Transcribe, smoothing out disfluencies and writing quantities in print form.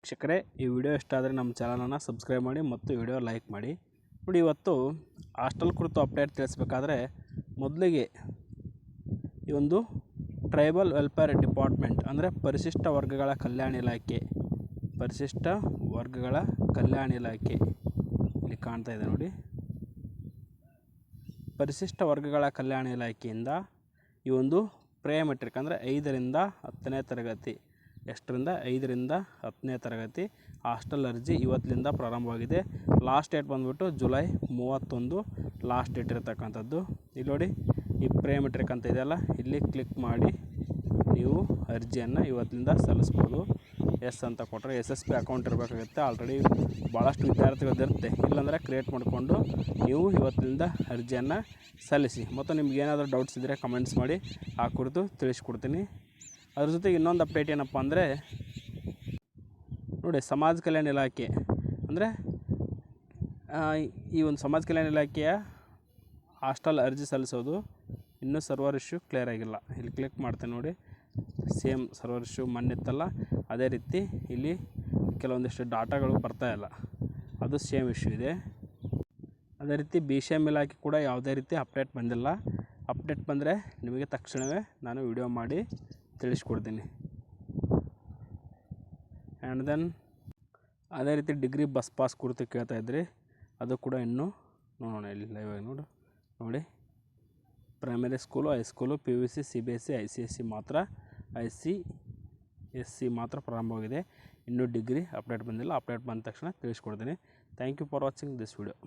ವೀಕ್ಷಕರೇ, ಈ ವಿಡಿಯೋ ಇಷ್ಟ ಆದರೆ ನಮ್ಮ ಚಾನಲನ್ನು ಸಬ್ಸ್ಕ್ರೈಬ್ ಮಾಡಿ ಮತ್ತು ವಿಡಿಯೋ ಲೈಕ್ ಮಾಡಿ. ನೋಡಿ, ಇವತ್ತು ಹಾಸ್ಟೆಲ್ ಕುರಿತು ಅಪ್ಡೇಟ್ ತಿಳಿಸಬೇಕಾದ್ರೆ ಮೊದಲಿಗೆ ಈ ಒಂದು ಟ್ರೈಬಲ್ ವೆಲ್ಫೇರ್ ಡಿಪಾರ್ಟ್ಮೆಂಟ್ ಅಂದರೆ ಪರಿಶಿಷ್ಟ ವರ್ಗಗಳ ಕಲ್ಯಾಣ ಇಲಾಖೆ ಇಲ್ಲಿ ಕಾಣ್ತಾ ಇದೆ ನೋಡಿ. ಪರಿಶಿಷ್ಟ ವರ್ಗಗಳ ಕಲ್ಯಾಣ ಇಲಾಖೆಯಿಂದ ಈ ಒಂದು ಪ್ರೀ ಮೆಟ್ರಿಕ್ ಅಂದರೆ 5ರಿಂದ 10ನೇ ತರಗತಿ 5ರಿಂದ 10ನೇ ತರಗತಿ ಹಾಸ್ಟೆಲ್ ಅರ್ಜಿ ಇವತ್ತಿನಿಂದ ಪ್ರಾರಂಭವಾಗಿದೆ. ಲಾಸ್ಟ್ ಡೇಟ್ ಬಂದುಬಿಟ್ಟು ಜುಲೈ 31 ಲಾಸ್ಟ್ ಡೇಟ್ ಇರತಕ್ಕಂಥದ್ದು. ಇಲ್ಲಿ ನೋಡಿ, ಈ ಪ್ರೀ ಮೆಟ್ರಿಕ್ ಅಂತ ಇದೆಯಲ್ಲ, ಇಲ್ಲಿ ಕ್ಲಿಕ್ ಮಾಡಿ ನೀವು ಅರ್ಜಿಯನ್ನು ಇವತ್ತಿನಿಂದ ಸಲ್ಲಿಸ್ಬೋದು. ಎಸ್ ಅಂತ ಕೊಟ್ಟರೆ SSB ಅಕೌಂಟ್ ಇರಬೇಕಾಗುತ್ತೆ. ಆಲ್ರೆಡಿ ಭಾಳಷ್ಟು ವಿದ್ಯಾರ್ಥಿಗಳಿರುತ್ತೆ. ಇಲ್ಲಾಂದರೆ ಕ್ರಿಯೇಟ್ ಮಾಡಿಕೊಂಡು ನೀವು ಇವತ್ತಿನಿಂದ ಅರ್ಜಿಯನ್ನು ಸಲ್ಲಿಸಿ. ಮತ್ತು ನಿಮ್ಗೆ ಏನಾದರೂ ಡೌಟ್ಸ್ ಇದ್ದರೆ ಕಮೆಂಟ್ಸ್ ಮಾಡಿ, ಆ ಕುರಿತು ತಿಳಿಸ್ಕೊಡ್ತೀನಿ. ಅದ್ರ ಜೊತೆಗೆ ಇನ್ನೊಂದು ಅಪ್ಡೇಟ್ ಏನಪ್ಪ ಅಂದರೆ ನೋಡಿ, ಸಮಾಜ ಕಲ್ಯಾಣ ಇಲಾಖೆ ಅಂದರೆ ಈ ಒಂದು ಸಮಾಜ ಕಲ್ಯಾಣ ಇಲಾಖೆಯ ಹಾಸ್ಟೆಲ್ ಅರ್ಜಿ ಸಲ್ಲಿಸೋದು ಇನ್ನೂ ಸರ್ವರ್ ಇಶ್ಯೂ ಕ್ಲಿಯರ್ ಆಗಿಲ್ಲ. ಇಲ್ಲಿ ಕ್ಲಿಕ್ ಮಾಡ್ತೇನೆ ನೋಡಿ, ಸೇಮ್ ಸರ್ವರ್ ಇಶ್ಯೂ ಮೊನ್ನಿತ್ತಲ್ಲ ಅದೇ ರೀತಿ ಇಲ್ಲಿ ಕೆಲವೊಂದಿಷ್ಟು ಡಾಟಾಗಳು ಬರ್ತಾಯಿಲ್ಲ, ಅದು ಸೇಮ್ ಇಶ್ಯೂ ಇದೆ. ಅದೇ ರೀತಿ BCM ಇಲಾಖೆ ಕೂಡ ಯಾವುದೇ ರೀತಿ ಅಪ್ಡೇಟ್ ಬಂದಿಲ್ಲ. ಅಪ್ಡೇಟ್ ಬಂದರೆ ನಿಮಗೆ ತಕ್ಷಣವೇ ನಾನು ವಿಡಿಯೋ ಮಾಡಿ ತಿಳಿಸ್ಕೊಡ್ತೀನಿ. ಆ್ಯಂಡ್ ದೆನ್ ಅದೇ ರೀತಿ ಡಿಗ್ರಿ ಬಸ್ ಪಾಸ್ ಕುರಿತು ಕೇಳ್ತಾ ಇದ್ರಿ, ಅದು ಕೂಡ ಇನ್ನೂ ನೋಡೋಣ. ಇಲ್ಲಿ ಲೈವ್ ಆಗಿ ನೋಡಿ, primary school, high school, PUC, CBSE, ICSE ಮಾತ್ರ, ICSC ಮಾತ್ರ ಪ್ರಾರಂಭವಾಗಿದೆ. ಇನ್ನೂ ಡಿಗ್ರಿ ಅಪ್ಡೇಟ್ ಬಂದಿಲ್ಲ. ಅಪ್ಡೇಟ್ ಬಂದ ತಕ್ಷಣ ತಿಳಿಸ್ಕೊಡ್ತೀನಿ. Thank you for watching this video.